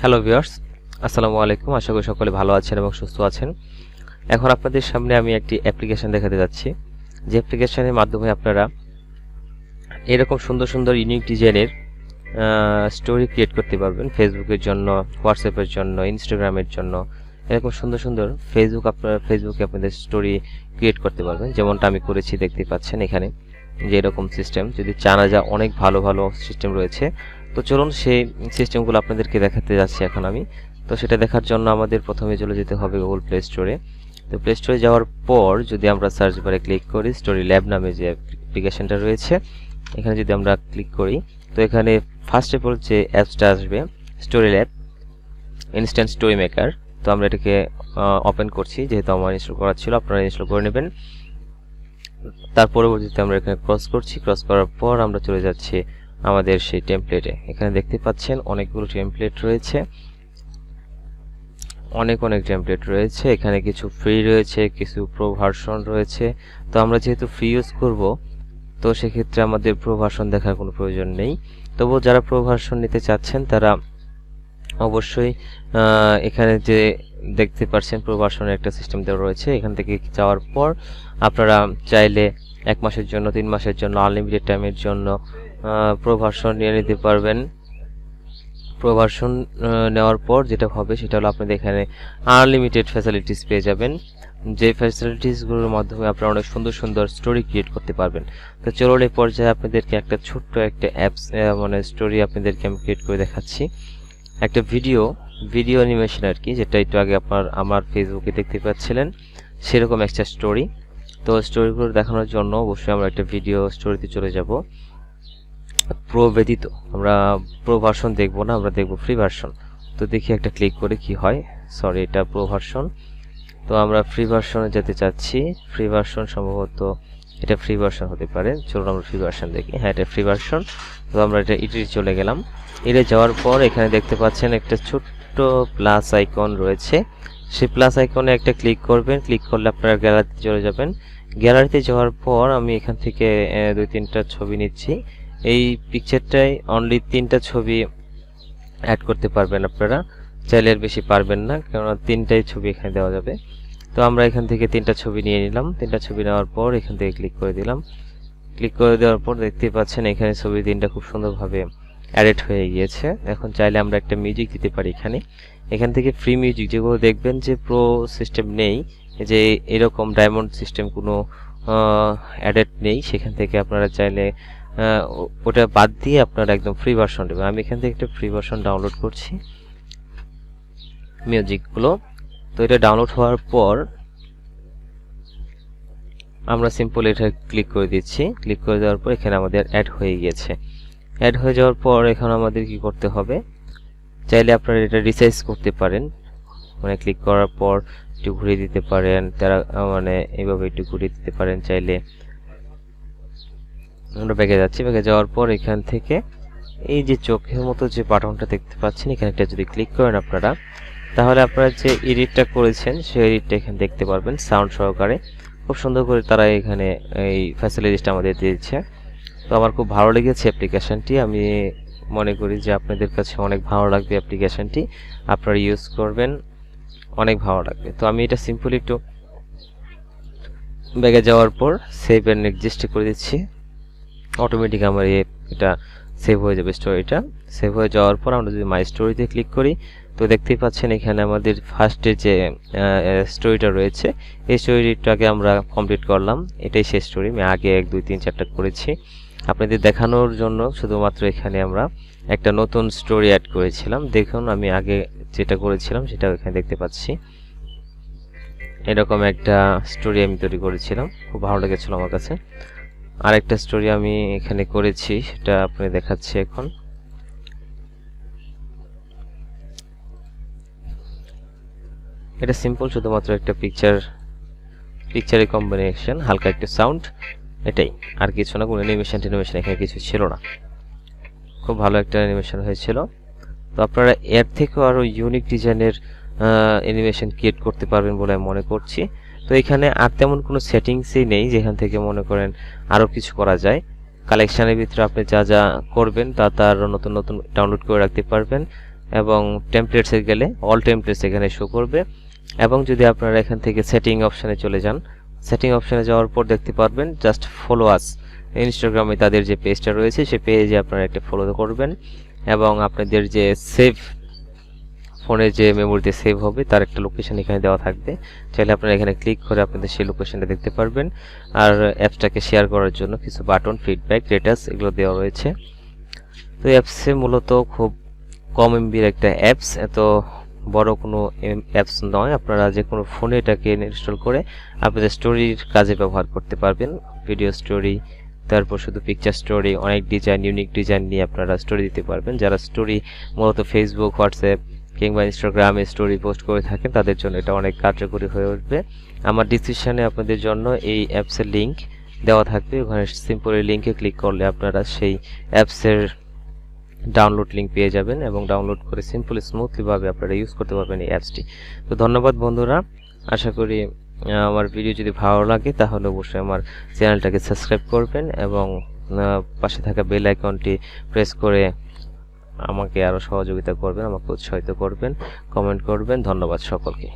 Hello viewers, আসসালামু আলাইকুম। আশা করি সকলে ভালো আছেন এবং সুস্থ আছেন। এখন আপনাদের সামনে আমি একটি অ্যাপ্লিকেশন দেখাতে যাচ্ছি, যে অ্যাপ্লিকেশনের মাধ্যমে আপনারা এরকম সুন্দর সুন্দর ইউনিক ডিজাইনের স্টোরি ক্রিয়েট করতে পারবেন। ফেসবুকের জন্য, হোয়াটসঅ্যাপের জন্য, ইনস্টাগ্রামের জন্য এরকম সুন্দর সুন্দর ফেসবুকে আপনাদের স্টোরি ক্রিয়েট করতে পারবেন, যেমনটা আমি করেছি। দেখতে পাচ্ছেন এখানে যে এরকম সিস্টেম, যদি জানা যায় অনেক ভালো ভালো সিস্টেম রয়েছে। তো চলুন সেই সিস্টেমগুলো আপনাদেরকে দেখাতে যাচ্ছি এখন আমি। তো সেটা দেখার জন্য আমাদের প্রথমে চলে যেতে হবে গুগল প্লে স্টোরে। তো প্লে স্টোরে যাওয়ার পর যদি আমরা সার্চ বারে ক্লিক করি, স্টোরি ল্যাব নামে যে অ্যাপ্লিকেশনটা রয়েছে এখানে যদি আমরা ক্লিক করি, তো এখানে ফার্স্ট অফ অল যে অ্যাপসটা আসবে story lab instant story maker. তো আমরা এটাকে ওপেন করছি, যেহেতু আমার ইনস্টল করা ছিল, আপনারা ইনস্টল করে নেবেন। তার পরবর্তীতে আমরা এখানে ক্রস করছি, ক্রস করার পর আমরা চলে যাচ্ছি আমাদের সেই টেমপ্লেটে। এখানে দেখতে পাচ্ছেন অনেকগুলো টেমপ্লেট রয়েছে, অনেক টেমপ্লেট রয়েছে। এখানে কিছু ফ্রি রয়েছে, কিছু প্রো ভার্সন রয়েছে। তো আমরা যেহেতু ফ্রি ইউজ করব, তো সেক্ষেত্রে আমাদের প্রো ভার্সন দেখার কোনো প্রয়োজন নেই। তবুও যারা প্রো ভার্সন নিতে চাচ্ছেন তারা অবশ্যই এখানে যে দেখতে পাচ্ছেন প্রো ভার্সনের একটা সিস্টেম দেওয়া রয়েছে। এখান থেকে যাওয়ার পর আপনারা চাইলে 1 মাসের জন্য, 3 মাসের জন্য, আনলিমিটেড টাইমের জন্য প্রো ভার্সন নিয়ে নিতে পারবেন। প্রো ভার্সন নেওয়ার পর যেটা হবে সেটা হলো আপনাদের এখানে আনলিমিটেড ফ্যাসিলিটিস পেয়ে যাবেন, যে ফ্যাসিলিটিসগুলোর মাধ্যমে আপনারা অনেক সুন্দর সুন্দর স্টোরি ক্রিয়েট করতে পারবেন। তো চলুন এই পর্যায়ে আপনাদেরকে একটা ছোট্ট একটা অ্যাপস মানে স্টোরি আপনাদেরকে আমি ক্রিয়েট করে দেখাচ্ছি। একটা ভিডিও অ্যানিমেশন আর কি, যেটা একটু আগে আমার ফেসবুকে দেখতে পাচ্ছিলেন, সেরকম একটা স্টোরি। তো স্টোরিগুলো দেখানোর জন্য অবশ্যই আমরা একটা ভিডিও স্টোরিতে চলে যাব। প্রো ব্যতীত আমরা প্রো ভার্সন দেখব না, আমরা দেখব ফ্রি ভার্সন। তো দেখি একটা ক্লিক করে কি হয়। সরি, এটা প্রো ভার্সন। তো আমরা ফ্রি ভার্সনে যেতে চাচ্ছি। ফ্রি ভার্সন সম্ভবত এটা ফ্রি ভার্সন হতে পারে। চলুন আমরা ফ্রি ভার্সন দেখি। হ্যাঁ, এটা ফ্রি ভার্সন। তো আমরা এটা ইডিটে চলে গেলাম। এতে যাওয়ার পর এখানে দেখতে পাচ্ছেন একটা ছোট্ট প্লাস আইকন রয়েছে। সেই প্লাস আইকনে একটা ক্লিক করবেন। ক্লিক করলে আপনারা গ্যালারিতে চলে যাবেন। গ্যালারিতে যাওয়ার পর আমি এখান থেকে 2-3টা ছবি নিচ্ছি। এই পিকচারটায় অনলি 3টা ছবি অ্যাড করতে পারবেন আপনারা, চাইলে এর বেশি পারবেন না, কেননা 3টাই ছবি এখানে দেওয়া যাবে। তো আমরা এখান থেকে 3টা ছবি নিয়ে নিলাম। 3টা ছবি নেওয়ার পর এখান থেকে ক্লিক করে দিলাম। ক্লিক করে দেওয়ার পর দেখতে পাচ্ছেন এখানে ছবি 3টা খুব সুন্দরভাবে অ্যাড হয়ে গিয়েছে। এখন চাইলে আমরা একটা মিউজিক দিতে পারি এখানে। এখান থেকে ফ্রি মিউজিক যেগুলো দেখবেন যে প্রো সিস্টেম নেই, যে এরকম ডায়মন্ড সিস্টেম কোনো অ্যাডেড নেই, সেখান থেকে আপনারা চাইলে ওটা বাদ দিয়ে আপনারা একদম ফ্রি ভার্সন নেবেন। আমি এখান থেকে একটা ফ্রি ভার্সন ডাউনলোড করছি মিউজিকগুলো। তো এটা ডাউনলোড হওয়ার পর আমরা সিম্পল এটা ক্লিক করে দিচ্ছি। ক্লিক করে দেওয়ার পর এখানে আমাদের অ্যাড হয়ে গিয়েছে। অ্যাড হয়ে যাওয়ার পর এখন আমাদের কি করতে হবে, চাইলে আপনারা এটা রিসাইজ করতে পারেন, মানে ক্লিক করার পর একটু ঘুরিয়ে দিতে পারেন, তারা মানে এইভাবে একটু ঘুরিয়ে দিতে পারেন চাইলে। আমরা ব্যাগে যাচ্ছি। ব্যাগে যাওয়ার পর এখান থেকে এই যে চোখের মতো যে বাটনটা দেখতে পাচ্ছেন, এখানে একটা যদি ক্লিক করেন আপনারা, তাহলে আপনারা যে এডিটটা করেছেন সেই এডিটটা এখানে দেখতে পারবেন সাউন্ড সহকারে। খুব সুন্দর করে তারা এখানে এই ফ্যাসিলিটিসটা আমাদের দিয়েছে। তো আমার খুব ভালো লেগেছে অ্যাপ্লিকেশনটি। আমি মনে করি যে আপনাদের কাছে অনেক ভালো লাগবে অ্যাপ্লিকেশনটি, আপনারা ইউজ করবেন, অনেক ভালো লাগবে। তো আমি এটা সিম্পলি একটু ব্যাগে যাওয়ার পর সেভ অ্যান্ড নেক্সট করে দিচ্ছি। অটোমেটিক আমার এটা সেভ হয়ে যাবে। স্টোরিটা সেভ হয়ে যাওয়ার পর আমরা যদি মাই স্টোরিতে ক্লিক করি, তো দেখতেই পাচ্ছেন এখানে আমাদের ফার্স্টে যে স্টোরিটা রয়েছে এই স্টোরিটাকে আমরা কমপ্লিট করলাম। এটাই শেষ স্টোরি। আমি আগে 1, 2, 3, 4টা করেছি আপনাদের দেখানোর জন্য। শুধুমাত্র এখানে আমরা একটা নতুন স্টোরি অ্যাড করেছিলাম। দেখুন আমি আগে যেটা করেছিলাম সেটাও এখানে দেখতে পাচ্ছি। এরকম একটা স্টোরি আমি তৈরি করেছিলাম, খুব ভালো লেগেছিল আমার কাছে। আরেকটা স্টোরি আমি এখানে করেছি, সেটা আপনি দেখাচ্ছি এখন। এটা সিম্পল, শুধুমাত্র একটা পিকচারের কম্বিনেশন, হালকা একটা সাউন্ড, এটাই, আর কিছু না। কোনো অ্যানিমেশন এখানে কিছু ছিল না। খুব ভালো একটা অ্যানিমেশন হয়েছিল। তো আপনারা এর থেকেও আরো ইউনিক ডিজাইনের অ্যানিমেশন ক্রিয়েট করতে পারবেন বলে আমি মনে করছি। তো এখানে আর তেমন কোনো সেটিংসই নেই যেখান থেকে মনে করেন আরো কিছু করা যায়। কালেকশনের ভিতরে আপনি যা যা করবেন তা তার নতুন নতুন ডাউনলোড করে রাখতে পারবেন। এবং টেমপ্লেটসে গেলে অল টেমপ্লেটস এখানে শো করবে। এবং যদি আপনারা এখান থেকে সেটিং অপশানে চলে যান, সেটিং অপশানে যাওয়ার পর দেখতে পারবেন জাস্ট ফলো আস, ইনস্টাগ্রামে তাদের যে পেজটা রয়েছে সেই পেজে আপনারা একটা ফলো করবেন এবং আপনাদের যে সেভ ফোনে যে মেমোরিতে সেভ হবে তার একটা লোকেশন এখানে দেওয়া থাকবে। চাইলে আপনারা এখানে ক্লিক করে আপনাদের সেই লোকেশনটা দেখতে পারবেন। আর অ্যাপসটাকে শেয়ার করার জন্য কিছু বাটন, ফিডব্যাক, স্ট্যাটাস এগুলো দেওয়া রয়েছে। তো অ্যাপসে মূলত খুব কম এমবির একটা অ্যাপস, এত বড় কোনো অ্যাপস নয়। আপনারা যে কোনো ফোনে এটাকে ইনস্টল করে আপনাদের স্টোরির কাজে ব্যবহার করতে পারবেন। ভিডিও স্টোরি, তারপর শুধু পিকচার স্টোরি, অনেক ডিজাইন, ইউনিক ডিজাইন নিয়ে আপনারা স্টোরি দিতে পারবেন। যারা স্টোরি মূলত ফেসবুক, হোয়াটসঅ্যাপ কিংবা ইনস্টাগ্রামে স্টোরি পোস্ট করে থাকেন তাদের জন্য এটা অনেক কার্যকরী হয়ে উঠবে। আমার ডিসক্রিপশনে আপনাদের জন্য এই অ্যাপসের লিঙ্ক দেওয়া থাকবে, ওখানে সিম্পলি লিঙ্কে ক্লিক করলে আপনারা সেই অ্যাপসের ডাউনলোড লিঙ্ক পেয়ে যাবেন এবং ডাউনলোড করে সিম্পলি স্মুথলি ভাবে আপনারা ইউজ করতে পারবেন এই অ্যাপসটি। তো ধন্যবাদ বন্ধুরা, আশা করি আমার ভিডিও যদি ভালো লাগে তাহলে অবশ্যই আমার চ্যানেলটাকে সাবস্ক্রাইব করবেন এবং পাশে থাকা বেল আইকনটি প্রেস করে আমাকে আরও সহযোগিতা করবেন, আমাকে উৎসাহিত করবেন, কমেন্ট করবেন। ধন্যবাদ সকলকে।